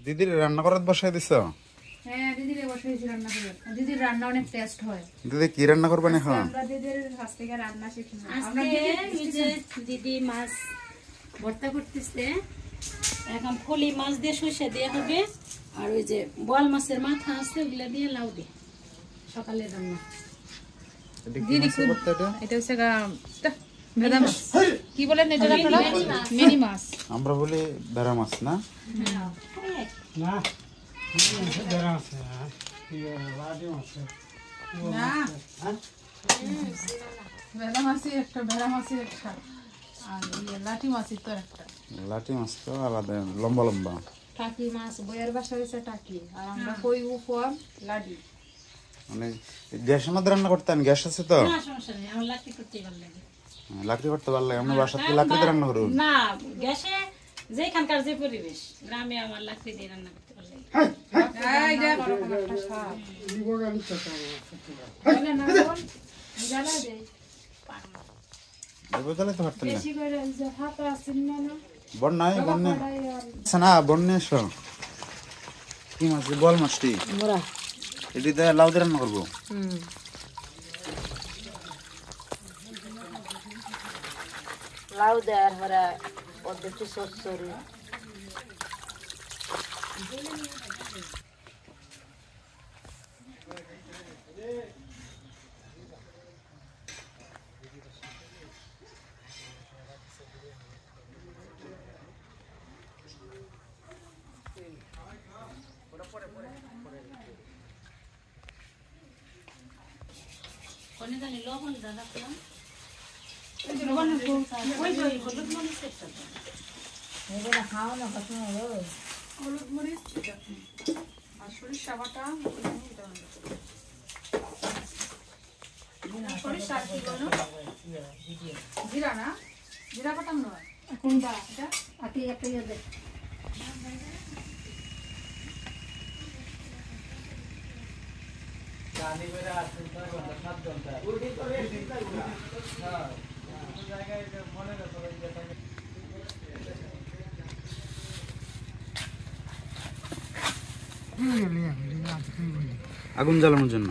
দিদির রান্না করার বসাই দিছ? হ্যাঁ দিদিরে বসাইছি রান্না করে। দিদির রান্না অনেক টেস্ট হয়। দিদি কি রান্না করবেন এখন? আমরা দিদির কাছ থেকে রান্না শিখি। আজকে এই যে দিদি মাছ ভর্তা করতেছে, এখন ফলি মাছ দিয়ে সরষে দিয়ে হবে, আর ওই যে বোয়াল মাছের মাথা আছে ওগুলা দিয়ে লাউ দিয়ে সকালে রান্না। দিদি এটা হচ্ছে ভেদা মাছ, কি বলেন এটা আপনারা? মিনি মাছ। আমরা বলি ভেড়া মাছ না? না ভেড়া মাছ লাডি মাছ না ভেদা মাছই একটা, ভেড়া মাছই একটা, আর লাঠি মাছই তো একটা। লাঠি মাছ তো আলাদা, লম্বা লম্বা। টাকি মাছ বইয়ের বাসা হয়েছে টাকি, আর আমরা কই উপর লাডি। মানে গ্যাসের মধ্যে রান্না করতেন? গ্যাস আছে তো? না সমস্যা নেই, আমার লাকড়ি করতেই ভালো লাগে। লাকড়ি করতে ভালো লাগে? আমরা বাসাতে লাকড়িতে রান্না করুন না, গ্যাসে যেখানকার যে পরিবেশ, গ্রামে আমার লাকড়ি দিয়ে রান্না করতে ভালো লাগে। এইটা এরকম একটা স্বাদ। বিবগানি চাটা বলে না বল, জ্বালা দেয়। বুঝলে তো পারতেন না। বেশি করে এই যে হাত আসেন না না। বন্যায় বন্যা কড়াই আর আচ্ছা না, বন্যা এসো। কি মাছ? বল মাছটি মোরা এটিতে লাউ দিয়ে রান্না করবো। লাউ দেওয়ার পরে পদ্ধতি সরষরি কোনে জানি লবণ দাদা করলাম হলুদ মরিচ আর সরিষা বাটা। সরিষা কি বলো? জিরা না, জিরা বাটা নয়। কোনটা এটা? আটি একটা ইয়ে দে। আগুন জ্বালানোর জন্য।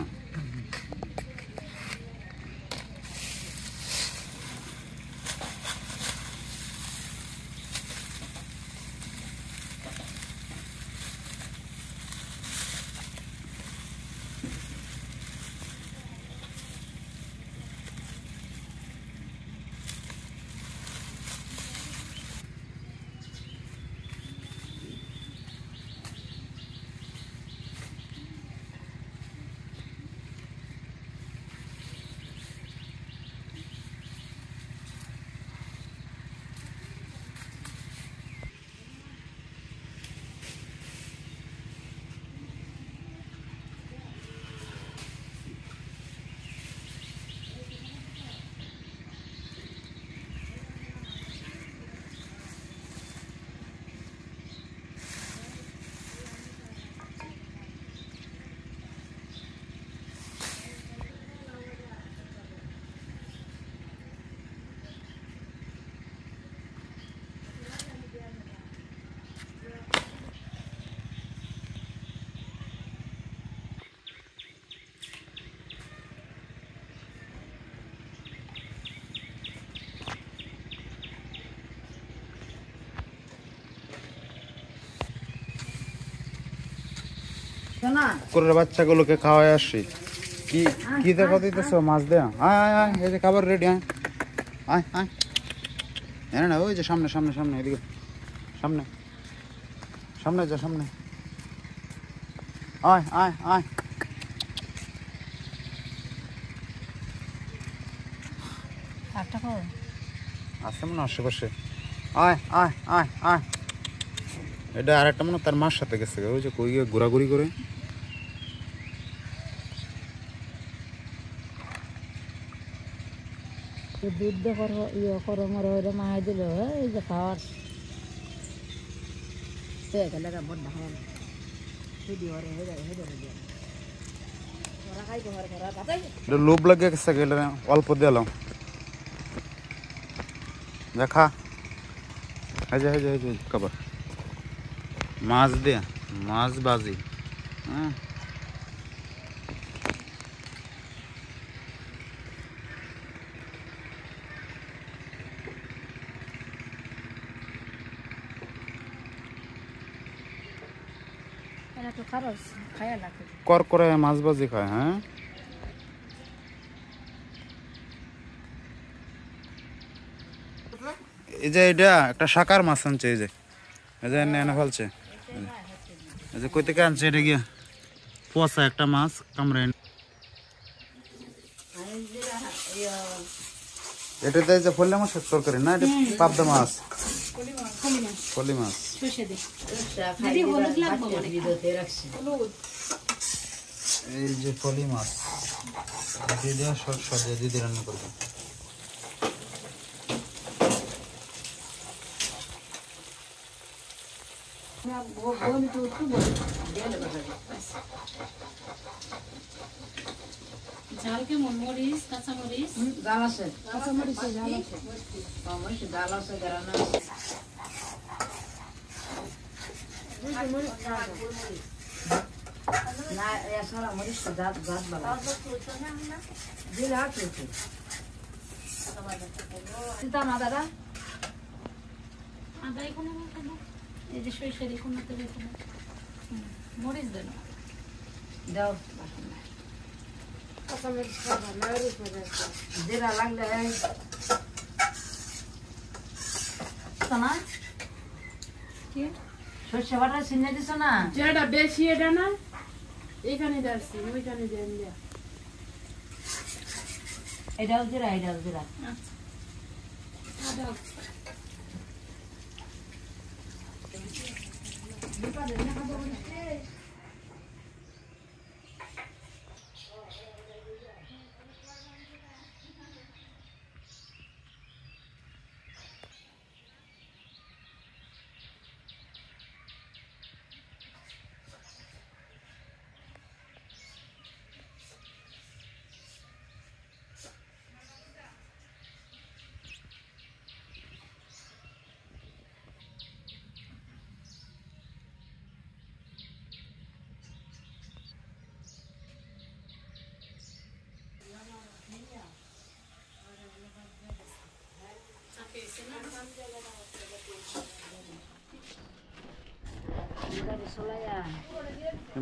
কুকুরের বাচ্চাগুলোকে খাওয়াই আসি। কি কি দেখা দিতেছ? মাছ দেয়া? আয় আয় আয়, এই যে খাবার রেডি। আয় আয় আয়, না ওই যে সামনে সামনে সামনে, এদিকে সামনে সামনে যা, সামনে আয় আয় আয়। আছে মনে আশেপাশে। আয় আয় আয় আয়। এটা আর একটা মনে তার মার সাথে গেছে, ওই যে কই ঘোরাঘুরি করে। দুধ করো ইয়ে করো মরো ওইটা মাহাই দিল এই যে খাওয়ার গেলে বড় খাওয়ার লোভ লাগে গেছে, গেলে অল্প দিলাম দেখা। এই যে খাবার মাছ দিয়ে মাছ বাজি। হ্যাঁ এটা তো খরচ খায়া লাগে। কর করে মাছ বাজি খায়। হ্যাঁ এই যে এটা একটা শাকার মাছ আনছে, এই যে এনে ফেলছে। এই যে কই থেকে আনছে এটা গিয়া পচা একটা মাছ কামড়ে। এটাতে যে ফলে মাছ তরকারি না, এটা পাবদা মাছ, ফলি মাছ। সরষে দে দিদি, হলুদ লাগবে মানে এই যে ফলি মাছ দিদি সরষে দিয়ে দিদি রান্না করবে। ঝাল কেমন? মরিচ, কাঁচা মরিচ, জাল আছে, কাঁচা মরিচ জাল আছে, মরিচ জাল আছে, গরম আছে। না এছাড়া মরিচ জাত জাত বালা দিলে আছে। চিন্তা না দাদা, আদা এখানে রাখো, এই যে সরষে এখানে তো রেখো, মরিচ দেন দাও। জিরা লাগলে না, কি সর্ষে বাটা চিনে দিছ না? যেটা বেশি এটা না, এখানে যাচ্ছি, ওইখানে দেন দেয়া। এটাও জিরা, এটাও জিরা। আদা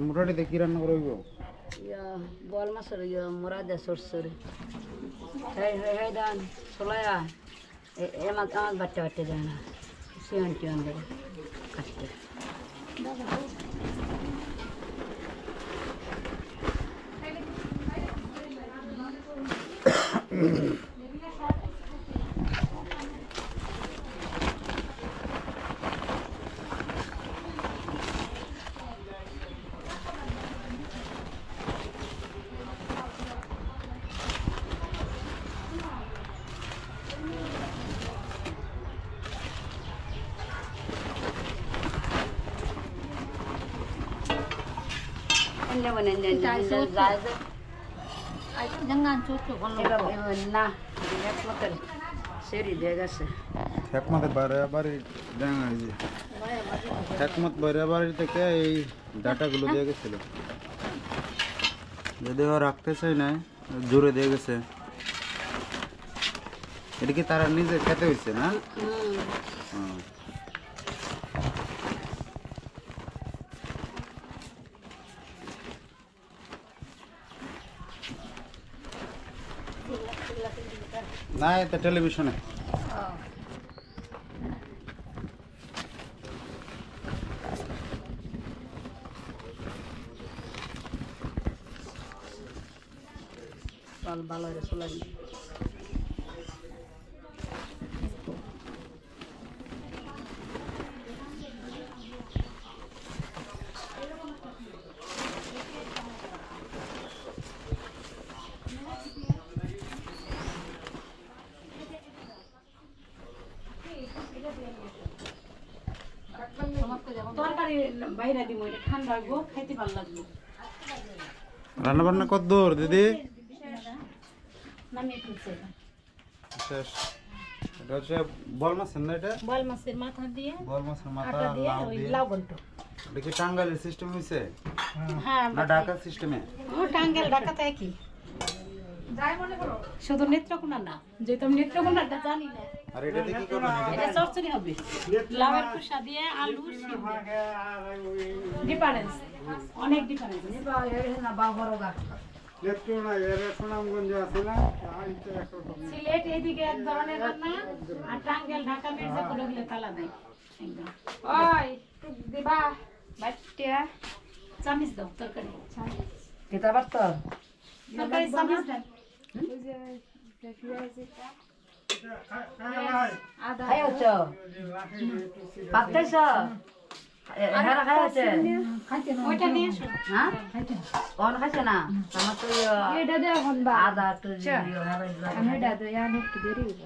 মোটামুটি দেখি রান্না করব। বল মাছের মোরা দে সরষরে হয়ে দেন সোলায়া এ মাছ আমার বাচ্চা বাচ্চা দেয় না, সিয়ন টিয়ন দেয় কাটতে। jangan cucuk kalau না একমাত্র সেরি দিয়ে গেছে। একমতে বারে ডাঙা, এই যে একমত বাড়ি থেকে এই ডাটাগুলো দিয়ে গেছিল, যদি ও রাখতে চাই না জোরে দিয়ে গেছে। এটা কি তারা নিজে খেতে হয়েছে না? হ্যাঁ। না এটা টেলিভিশনে। ভালো চলে তরকারি বাইরে দিব, এটা ঠান্ডা গো, খাইতে ভালো লাগবে। রান্না বান্না কত দূর দিদি? নামিয়ে ফেলছে এটা। শেষ। এটা হচ্ছে বল মাছের না, এটা বল মাছের মাথা দিয়ে বল মাছের মাথা আটা দিয়ে লাউ ওই দিয়ে লাউ ঘন্ট এটা কি টাঙ্গাইলের সিস্টেম হইছে হ্যাঁ না ঢাকার সিস্টেমে? ও টাঙ্গাইল ঢাকাতে একই শুধু নেত্রকোনা না, যেহেতু আমি নেত্রকোনাটা জানি না। আর এটাতে কি করবেন? এটা চচ্চড়ি হবে, লাউয়ের খোসা দিয়ে আলু ডিফারেন্স, অনেক ডিফারেন্স। না বা বড় গা লেফটনা এর সুনামগঞ্জ আছে না, আইতে একরকম। সিলেট এইদিকে এক ধরনের রান্না, আর টাঙ্গাইল ঢাকা মির্জাপুর হলে তালা দেয় একদম। ওই টুক দিবা বাটিয়া চামিচ দাও তরকারি, কেতা বার্তা তরকারি চামিচ দেন। ওই যে দেখি আছে আদা খাই হচ্ছে ভাত খাইছ এরা খাই হচ্ছে ওইটা নিয়ে এসো। হ্যাঁ কোন খাইছে না আমার তো এটা দে এখন বা আদা একটু আমি এটা দে আর একটু দেরি হইব।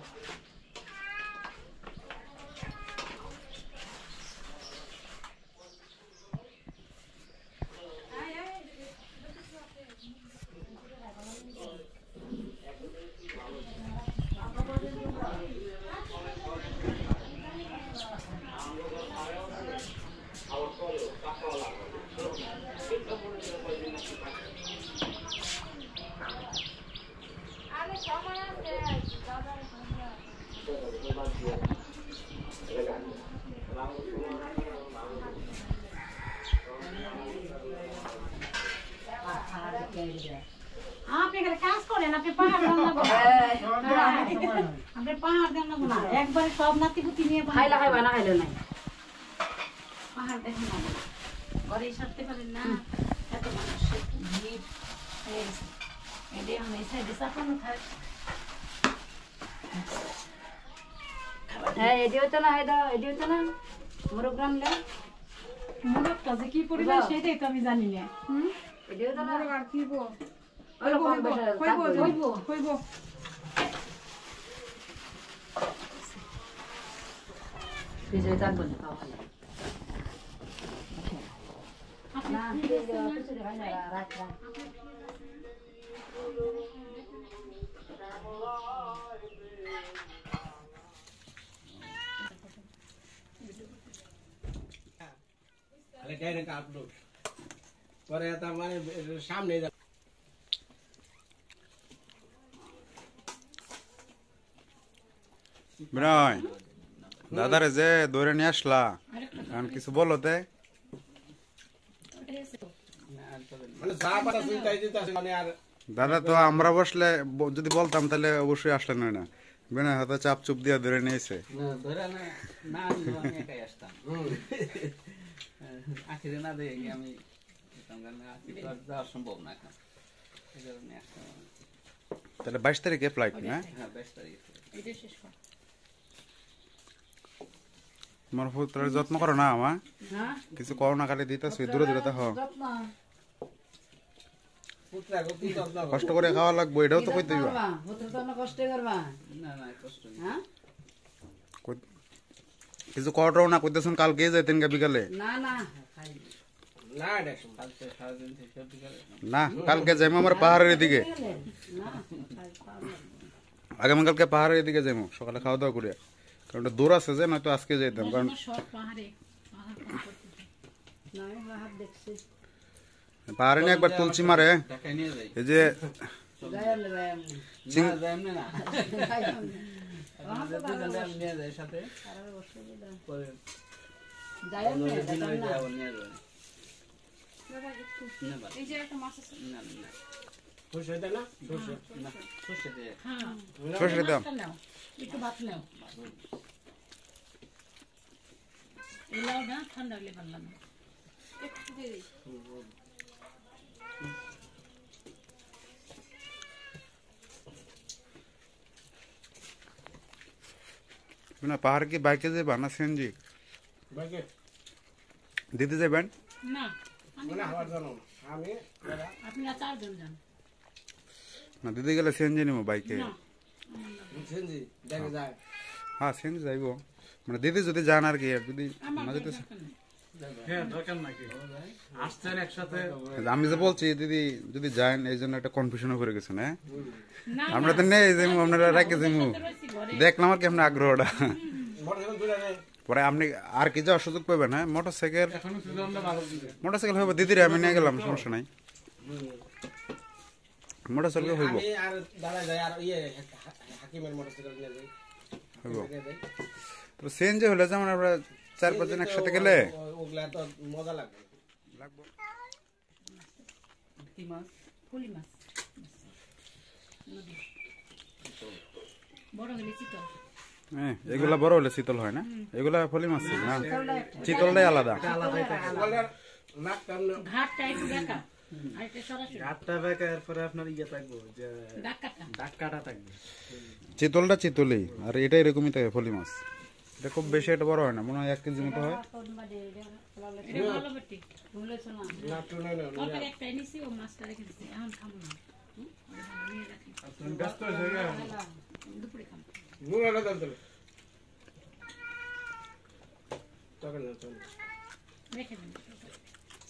আপনি এখানে কাজ করেন, আপনি পাহাড় রান্না করেন, আপনি পাহাড় রান্না করেন না, একবারে সব নাতিপুতি নিয়ে খাইলা খাইবা না খাইলে নাই পাহাড় দেখেন না, ঘরেই সারতে পারেন না, এত মানুষ ভিড় হয়ে গেছে। এটাই আমি এই সাইডে চাপানো থাক। হ্যাঁ এটি হচ্ছে না হায়দা এটি হচ্ছে না মুরগ্রাম লে মুরগটা যে কি পরিমাণ সেটাই তো আমি জানি না। এটি হচ্ছে না আর কিব ওই কম বেশি কইব থাকবে। কইব কিছু থাকবে না খাওয়া না কিছু খাই না রাখ রাখ ডাইরেক্ট আপলোড পরে তার মানে সামনে বিনয় দাদারে যে ধরে নিয়ে আসলা এখন কিছু বলো তে মানে যা পারা চিন্তাই দিতেছে মানে আর দাদা তো আমরা বসলে যদি বলতাম তাহলে অবশ্যই আসলেন না বিনয় হয়তো চাপ চুপ দিয়ে ধরে নিয়েছে ধরে না না আনলেও আমি একাই আসতাম আখিরে না দিয়ে আমি যাওয়া সম্ভব না এখন এই কারণে আসতাম আমি। তাহলে 22 তারিখে ফ্লাইট না হ্যাঁ 22 তারিখে এটা শেষ কর। তোমার পুত্রের যত্ন করো না আমা হ্যাঁ কিছু করো না খালি দিতেছি দূরে দূরে তো হও যত্ন পুত্রাকে কি যত্ন করবো? কষ্ট করে খাওয়া লাগবে এটাও তো কইতে দিবা পুত্র তো অনেক কষ্ট করবা না না কষ্ট নেই হ্যাঁ কিছু করো না কইতেছেন কালকে যাইতেন গা বিকালে না না না এটা কালকে সারাদিন থেকে বিকালে না কালকে যাইমো আমার পাহাড়ের দিকে না আগামীকালকে পাহাড়ের দিকে যাইমো সকালে খাওয়া দাওয়া করে কারণ ওটা দূর আছে যে নয়তো আজকে যাইতাম কারণ সব পাহাড়ে পাহাড় কম করতে। না আমি হাত দেখছি পাহাড়ে নিয়ে একবার তুলছি মারে ঢাকায় নিয়ে যাই এই যে গায়ন গায়ন না যাই এমনি না আমাদের দুজনে নিয়ে যাই সাথে পরে গায়ন দিন হয়ে যায় আবার নিয়ে যাবে না বাদ। এই যে একটা মাছ আছে না না খুশি হইতে না খুশি না সর্ষে দিয়ে হ্যাঁ সরষে দাম ভাতটা নাও, একটু ভাত নাও। এই লাউটা ঠান্ডা হলে পারলাম না। একটু দেরি না পাহাড় কি বাইকে যাবা না সিএনজি বাইকে দিতে যাবেন না মানে হওয়ার জন্য আমি আপনারা 4 জন যান। না দিতে গেলে সিএনজি নিবো বাইকে না বুঝছেন জি দেখে যায় হ্যাঁ সিএনজি যাইবো মানে দিদি যদি যান আর কি আর যদি আমার না যেতে দরকার নেই। হ্যাঁ দরকার নাকি আসছেন একসাথে আমি যে বলছি দিদি যদি যান এই জন্য একটা কনফিউশন করে গেছেন হ্যাঁ না আমরা তো নেই যাইমু আপনারা রাখে যাইমু রয়েছি ঘরে। দেখলাম আর কি আপনার আগ্রহটা বড় যখন দূরে পরে আপনি আর কি যাওয়ার সুযোগ পাবেন, হ্যাঁ? মোটরসাইকেল হইব দিদিরে আমি নিয়ে গেলাম, সমস্যা নাই। মোটরসাইকেল হইব আমি আর দাঁড়া যাই আর ইয়ে হাকিমের মোটরসাইকেল নিয়ে যাই হইব। তো সিএনজি হলে যেমন আমরা 4-5 জন একসাথে গেলে ওগুলা তো মজা লাগবে। কি মাছ? ফুলি মাছ নদী বড় হলে চিতল। হ্যাঁ, এগুলা বড় হলে শীতল হয় না, এগুলা ফলি মাছ না, চিতলটাই আলাদা। ওগুলার নাকটা ঘাটটা একটু দেখা আর এটা সরাসরি ঘাটটা বেঁকে এরপরে আপনার ইয়ে থাকবো যে ডাক্কাটা দাগ কাটা থাকবে। চিতলটা চিতলই, আর এটা এরকমই থাকে ফলি মাছ। এটা খুব বেশি এটা বড় হয় না, মনে হয় 1 কেজি মতো হয়। এটা ভালো বাটি ভুলেছো না নাকটা নয় না তরকারি একটা এনেছি ও মাছটা রেখে দিচ্ছি এখন খাবো না নিয়ে রাখি ব্যস্ত হয়ে যায়। দুপুরে খাবো নুরাটা দাও চলো তখন না চলো রেখে দেন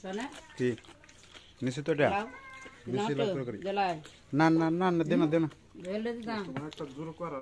সোনা কি নিশ্চিত তো এটা লাও বেশি লাগবে করি জলাই না না না না, দে না দে না। জলে দিতাম একটা জোর করা